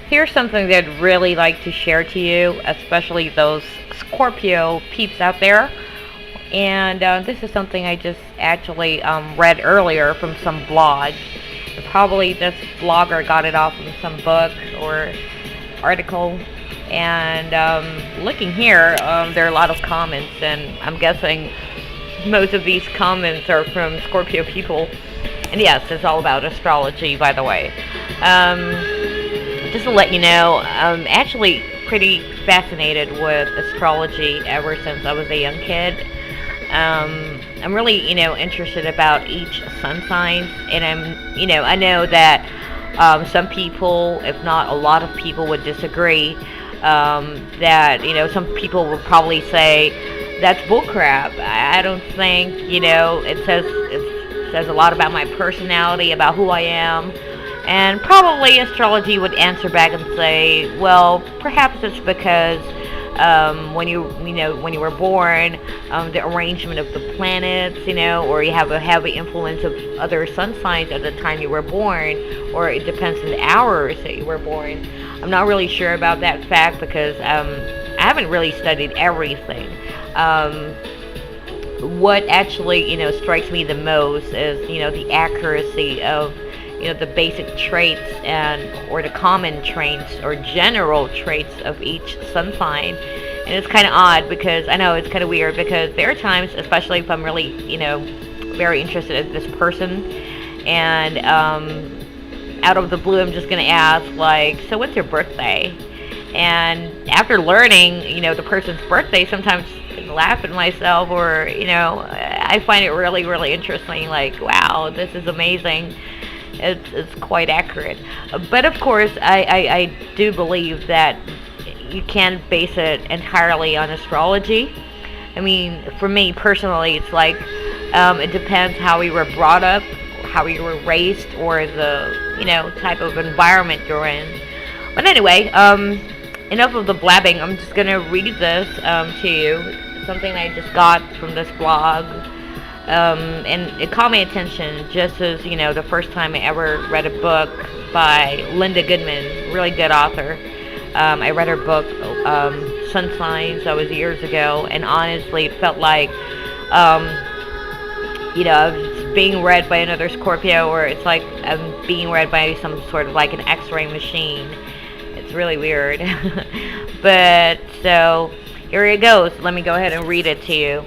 Here's something that I'd really like to share to you, especially those Scorpio peeps out there. And this is something I just actually read earlier from some blog. Probably this blogger got it off from some book or article. And looking here, there are a lot of comments, and I'm guessing most of these comments are from Scorpio people. And yes, it's all about astrology, by the way. Just to let you know, I'm actually pretty fascinated with astrology ever since I was a young kid. I'm really, interested about each sun sign, and I know that some people, if not a lot of people, would disagree. That some people would probably say that's bullcrap. I don't think it says a lot about my personality, about who I am. And probably astrology would answer back and say, well, perhaps it's because when you were born, the arrangement of the planets, or you have a heavy influence of other sun signs at the time you were born, or it depends on the hours that you were born. I'm not really sure about that fact because I haven't really studied everything. What actually, strikes me the most is, the accuracy of the basic traits or the common traits or general traits of each sun sign. And it's kind of odd because I know it's kind of weird because there are times, especially if I'm really, very interested in this person, and out of the blue, I'm just going to ask, like, so what's your birthday? And after learning, the person's birthday, sometimes I laugh at myself, or, I find it really, really interesting, like, wow, this is amazing. It's quite accurate. But of course, I do believe that you can't base it entirely on astrology. I mean, for me personally, it's like it depends how we were brought up, how we were raised, or the type of environment you're in. But anyway, enough of the blabbing. I'm just gonna read this to you. Something I just got from this blog. And it caught my attention just as, the first time I ever read a book by Linda Goodman, really good author. I read her book, Sun Signs, that was years ago, and honestly, it felt like, I was being read by another Scorpio, or it's like I'm being read by some sort of like an X-ray machine. It's really weird. But, so, here it goes. Let me go ahead and read it to you.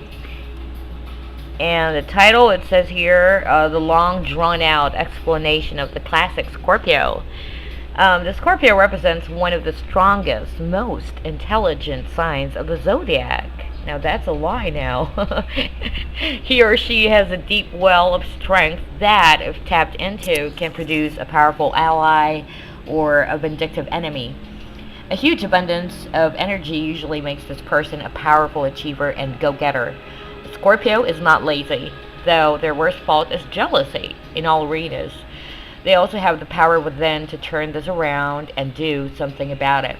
And the title, it says here, the long drawn-out explanation of the classic Scorpio. The Scorpio represents one of the strongest, most intelligent signs of the zodiac. Now that's a lie now. He or she has a deep well of strength that, if tapped into, can produce a powerful ally or a vindictive enemy. A huge abundance of energy usually makes this person a powerful achiever and go-getter. Scorpio is not lazy, though their worst fault is jealousy in all arenas. They also have the power within to turn this around and do something about it.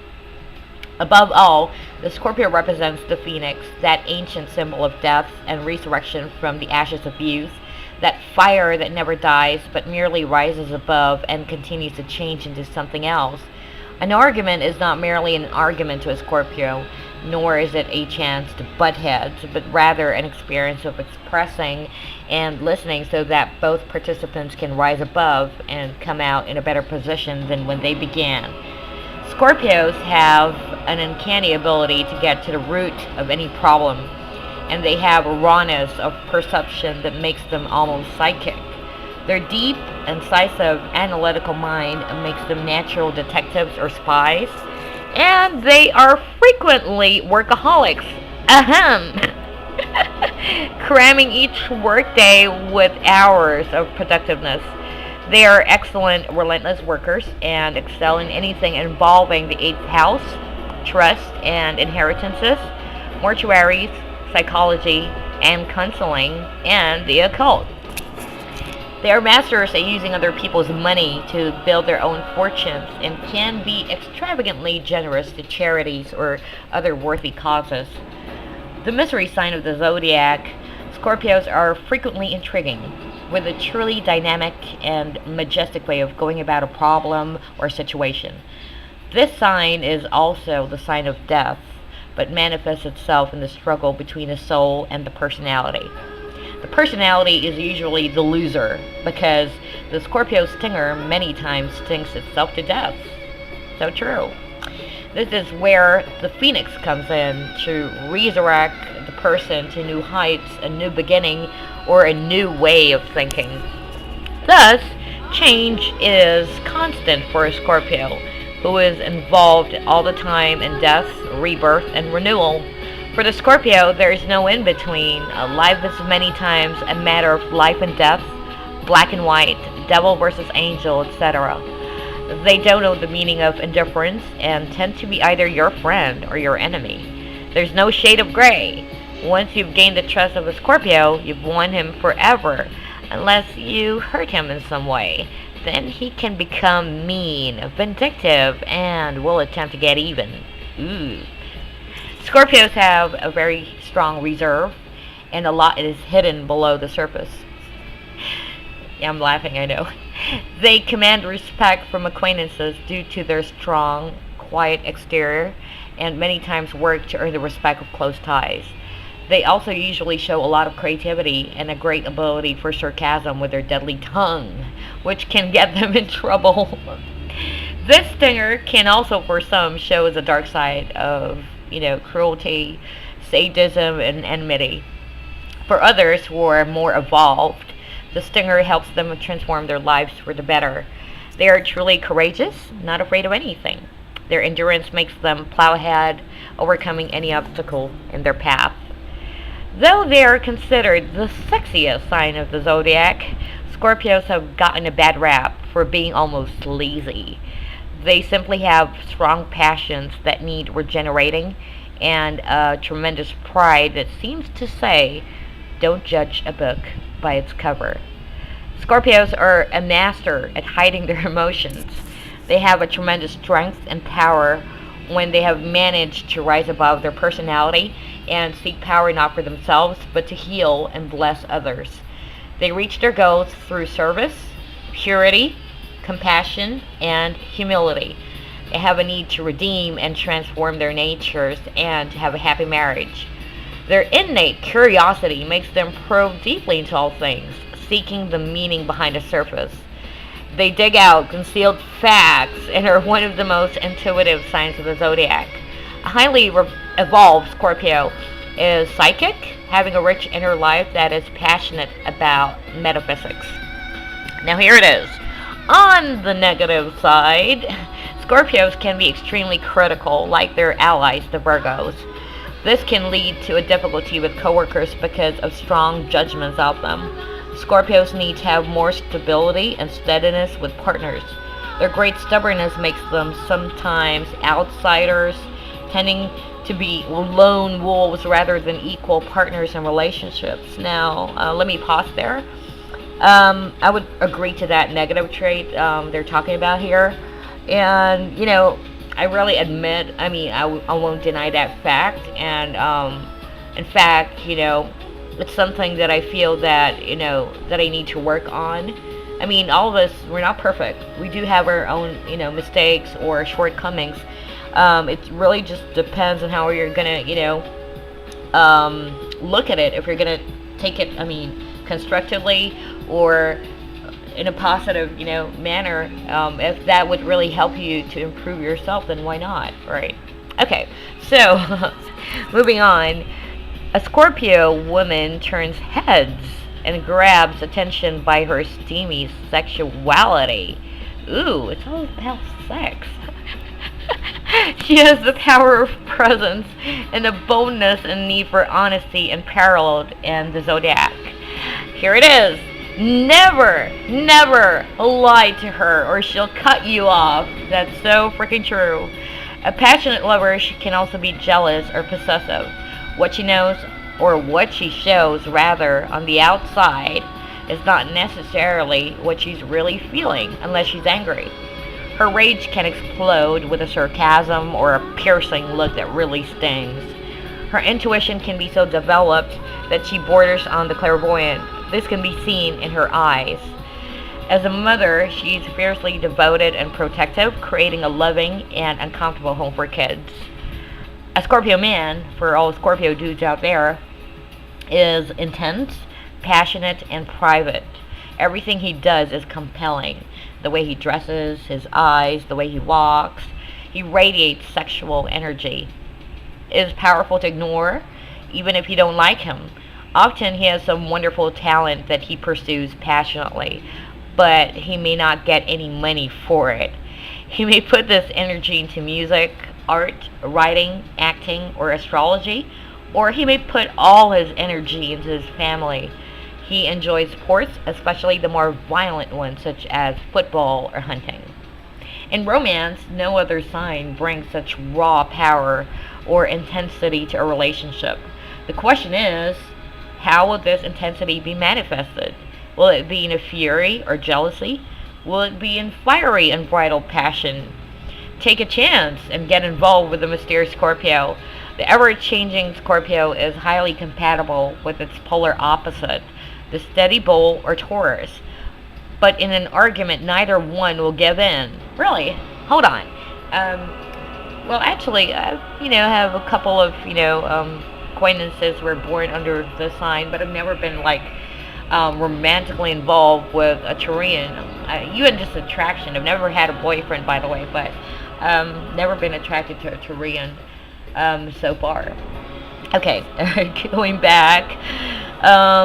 Above all, the Scorpio represents the phoenix, that ancient symbol of death and resurrection from the ashes of youth, that fire that never dies but merely rises above and continues to change into something else. An argument is not merely an argument to a Scorpio, nor is it a chance to butt heads, but rather an experience of expressing and listening so that both participants can rise above and come out in a better position than when they began. Scorpios have an uncanny ability to get to the root of any problem, and they have a rawness of perception that makes them almost psychic. Their deep, incisive, analytical mind makes them natural detectives or spies, and they are frequently workaholics. Ahem. Cramming each workday with hours of productiveness. They are excellent, relentless workers and excel in anything involving the 8th house, trust and inheritances, mortuaries, psychology, and counseling, and the occult. They are masters at using other people's money to build their own fortunes and can be extravagantly generous to charities or other worthy causes. The mystery sign of the zodiac, Scorpios are frequently intriguing, with a truly dynamic and majestic way of going about a problem or situation. This sign is also the sign of death, but manifests itself in the struggle between the soul and the personality. The personality is usually the loser because the Scorpio stinger many times stings itself to death. So true. This is where the phoenix comes in to resurrect the person to new heights, a new beginning, or a new way of thinking. Thus, change is constant for a Scorpio, who is involved all the time in death, rebirth, and renewal. For the Scorpio, there is no in between. Life is many times a matter of life and death, black and white, devil versus angel, etc. They don't know the meaning of indifference and tend to be either your friend or your enemy. There's no shade of gray. Once you've gained the trust of a Scorpio, you've won him forever, unless you hurt him in some way. Then he can become mean, vindictive, and will attempt to get even. Ooh. Scorpios have a very strong reserve, and a lot is hidden below the surface. Yeah, I'm laughing, I know. They command respect from acquaintances due to their strong, quiet exterior, and many times work to earn the respect of close ties. They also usually show a lot of creativity and a great ability for sarcasm with their deadly tongue, which can get them in trouble. This stinger can also, for some, show as a dark side of, cruelty, sadism, and enmity. For others who are more evolved, the stinger helps them transform their lives for the better. They are truly courageous, not afraid of anything. Their endurance makes them plow ahead, overcoming any obstacle in their path. Though they are considered the sexiest sign of the zodiac, Scorpios have gotten a bad rap for being almost lazy. They simply have strong passions that need regenerating and a tremendous pride that seems to say, don't judge a book by its cover. Scorpios are a master at hiding their emotions. They have a tremendous strength and power when they have managed to rise above their personality and seek power not for themselves, but to heal and bless others. They reach their goals through service, purity, compassion, and humility. They have a need to redeem and transform their natures and to have a happy marriage. Their innate curiosity makes them probe deeply into all things, seeking the meaning behind the surface. They dig out concealed facts and are one of the most intuitive signs of the zodiac. A highly evolved Scorpio is psychic, having a rich inner life that is passionate about metaphysics. Now here it is. On the negative side, Scorpios can be extremely critical, like their allies, the Virgos. This can lead to a difficulty with coworkers because of strong judgments of them. Scorpios need to have more stability and steadiness with partners. Their great stubbornness makes them sometimes outsiders, tending to be lone wolves rather than equal partners in relationships. Now, let me pause there. I would agree to that negative trait they're talking about here. And, I really admit, I won't deny that fact. And, in fact, it's something that I feel that, that I need to work on. All of us, we're not perfect. We do have our own, mistakes or shortcomings. It really just depends on how you're going to, look at it. If you're going to take it, constructively or in a positive, manner. If that would really help you to improve yourself, then why not, right? Okay, so moving on. A Scorpio woman turns heads and grabs attention by her steamy sexuality. Ooh, it's all about sex. She has the power of presence and the boldness and need for honesty unparalleled in the zodiac. Here it is. Never lie to her or she'll cut you off. That's so freaking true. A passionate lover, she can also be jealous or possessive. What she knows, or what she shows rather, on the outside is not necessarily what she's really feeling unless she's angry. Her rage can explode with a sarcasm or a piercing look that really stings. Her intuition can be so developed that she borders on the clairvoyant. This can be seen in her eyes. As a mother, she's fiercely devoted and protective, creating a loving and uncomfortable home for kids. A Scorpio man, for all Scorpio dudes out there, is intense, passionate, and private. Everything he does is compelling. The way he dresses, his eyes, the way he walks, he radiates sexual energy. It is powerful to ignore, even if you don't like him. Often he has some wonderful talent that he pursues passionately, but he may not get any money for it. He may put this energy into music, art, writing, acting, or astrology, or he may put all his energy into his family. He enjoys sports, especially the more violent ones such as football or hunting. In romance, no other sign brings such raw power or intensity to a relationship. The question is, how will this intensity be manifested? Will it be in a fury or jealousy? Will it be in fiery, unbridled passion? Take a chance and get involved with the mysterious Scorpio. The ever-changing Scorpio is highly compatible with its polar opposite, the steady bull or Taurus. But in an argument, neither one will give in. Really? Hold on. Well, actually, I, have a couple of, acquaintances who were born under the sign, but I've never been romantically involved with a Taurian. You had just attraction. I've never had a boyfriend, by the way, but never been attracted to a Taurian so far. Okay, going back,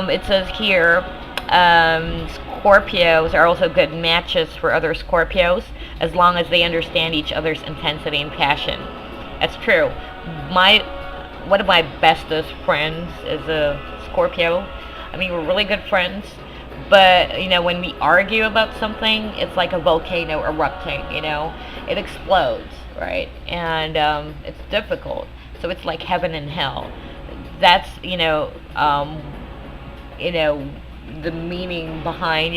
it says here, Scorpios are also good matches for other Scorpios as long as they understand each other's intensity and passion. That's true. One of my bestest friends is a Scorpio. I mean, we're really good friends, but when we argue about something, it's like a volcano erupting. It explodes, right? And it's difficult. So it's like heaven and hell. That's the meaning behind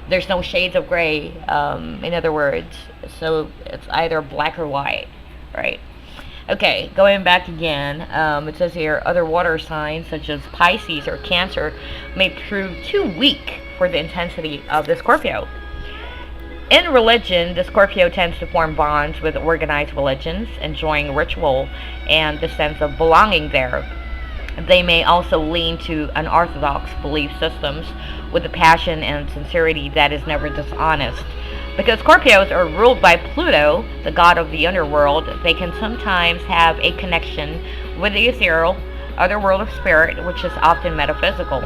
there's no shades of gray. In other words, so it's either black or white, right? Okay, going back again, it says here, other water signs such as Pisces or Cancer may prove too weak for the intensity of the Scorpio. In religion, the Scorpio tends to form bonds with organized religions, enjoying ritual and the sense of belonging there. They may also lean to unorthodox belief systems with a passion and sincerity that is never dishonest. Because Scorpios are ruled by Pluto, the god of the underworld, they can sometimes have a connection with the ethereal, other world of spirit, which is often metaphysical.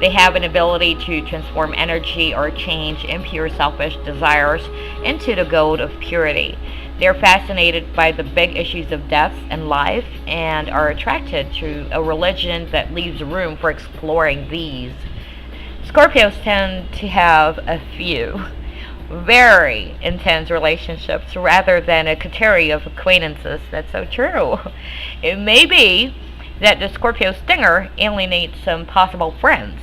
They have an ability to transform energy or change impure selfish desires into the gold of purity. They are fascinated by the big issues of death and life and are attracted to a religion that leaves room for exploring these. Scorpios tend to have a few very intense relationships rather than a coterie of acquaintances. That's so true. It may be that the Scorpio stinger alienates some possible friends.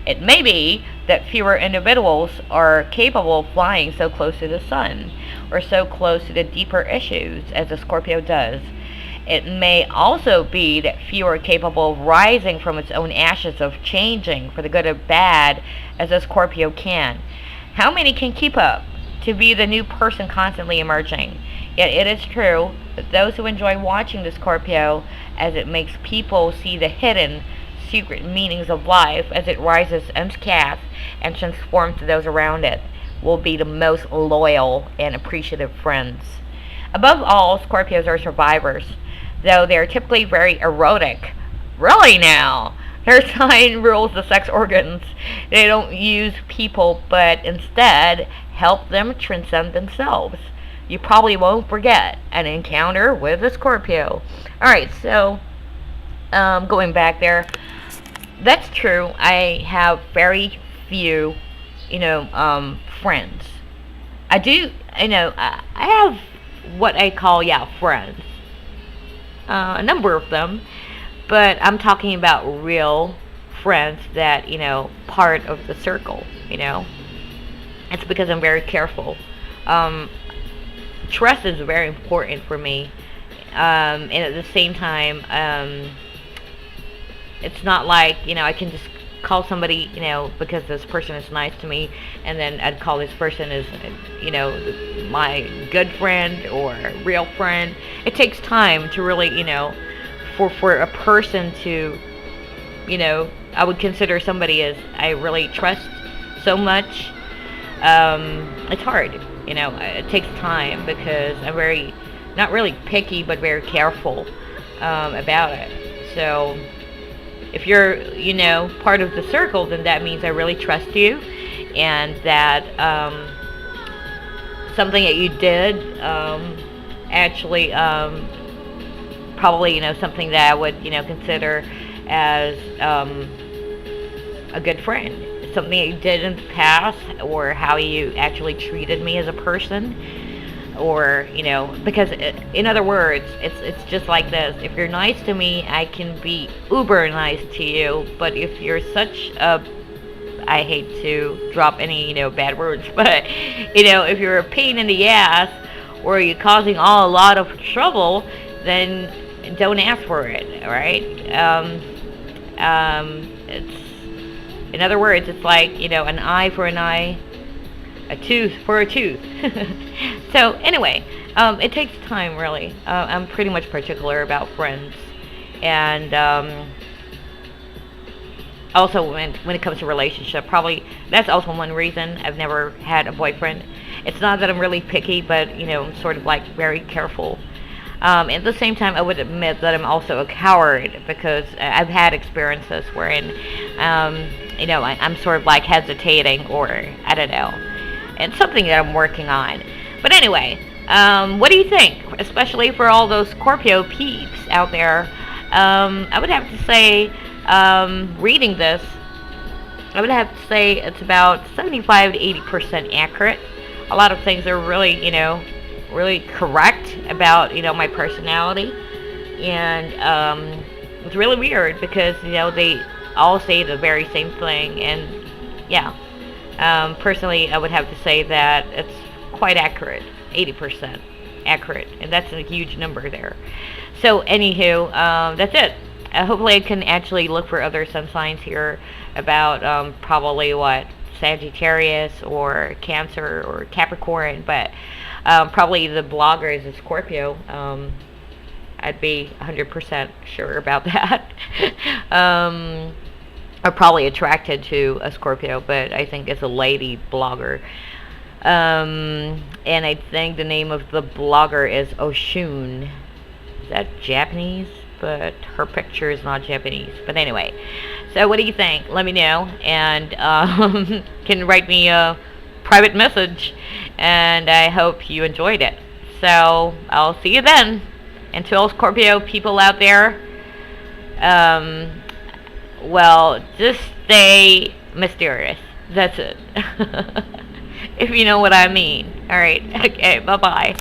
It may be that fewer individuals are capable of flying so close to the sun or so close to the deeper issues as the Scorpio does. It may also be that few are capable of rising from its own ashes, of changing for the good or bad as a Scorpio can. How many can keep up to be the new person constantly emerging? Yet it is true that those who enjoy watching the Scorpio, as it makes people see the hidden, secret meanings of life as it rises unscathed and transforms those around it, will be the most loyal and appreciative friends. Above all, Scorpios are survivors, though they are typically very erotic. Really now? Their sign rules the sex organs. They don't use people, but instead help them transcend themselves. You probably won't forget an encounter with a Scorpio. Alright, so going back there, that's true. I have very few, friends. I do, I have what I call, friends. A number of them. But I'm talking about real friends that, part of the circle, It's because I'm very careful. Trust is very important for me. And at the same time, it's not like, I can just call somebody, because this person is nice to me, and then I'd call this person as, my good friend or real friend. It takes time to really, for a person to, I would consider somebody as I really trust so much. It's hard, it takes time because I'm very, not really picky, but very careful about it. So if you're, part of the circle, then that means I really trust you, and that something that you did actually probably, something that I would, consider as a good friend. Something that you did in the past, or how you actually treated me as a person, or because in other words, it's just like this. If you're nice to me, I can be uber nice to you, but if you're such a, I hate to drop any bad words, but if you're a pain in the ass, or you're causing a lot of trouble, then don't ask for it. All right. It's, in other words, it's like, an eye for an eye, a tooth for a tooth. So anyway, it takes time, really. I'm pretty much particular about friends, and also when it comes to relationship, probably that's also one reason I've never had a boyfriend. It's not that I'm really picky, but I'm sort of like very careful. At the same time, I would admit that I'm also a coward, because I've had experiences wherein, I'm sort of like hesitating, or I don't know. It's something that I'm working on. But anyway, what do you think? Especially for all those Scorpio peeps out there. I would have to say, reading this, I would have to say it's about 75 to 80% accurate. A lot of things are really, really correct about, my personality. And it's really weird because, they all say the very same thing. And yeah, personally, I would have to say that it's quite accurate, 80% accurate. And that's a huge number there. So anywho, that's it. Hopefully I can actually look for other sun signs here about probably what, Sagittarius or Cancer or Capricorn, but probably the blogger is a Scorpio. I'd be 100% sure about that. I'm probably attracted to a Scorpio, but I think it's a lady blogger. And I think the name of the blogger is Oshun. Is that Japanese? But her picture is not Japanese. But anyway, so what do you think? Let me know, and can write me a private message, and I hope you enjoyed it. So I'll see you then. And to all Scorpio people out there, well, just stay mysterious. That's it. If you know what I mean. All right. Okay. Bye-bye.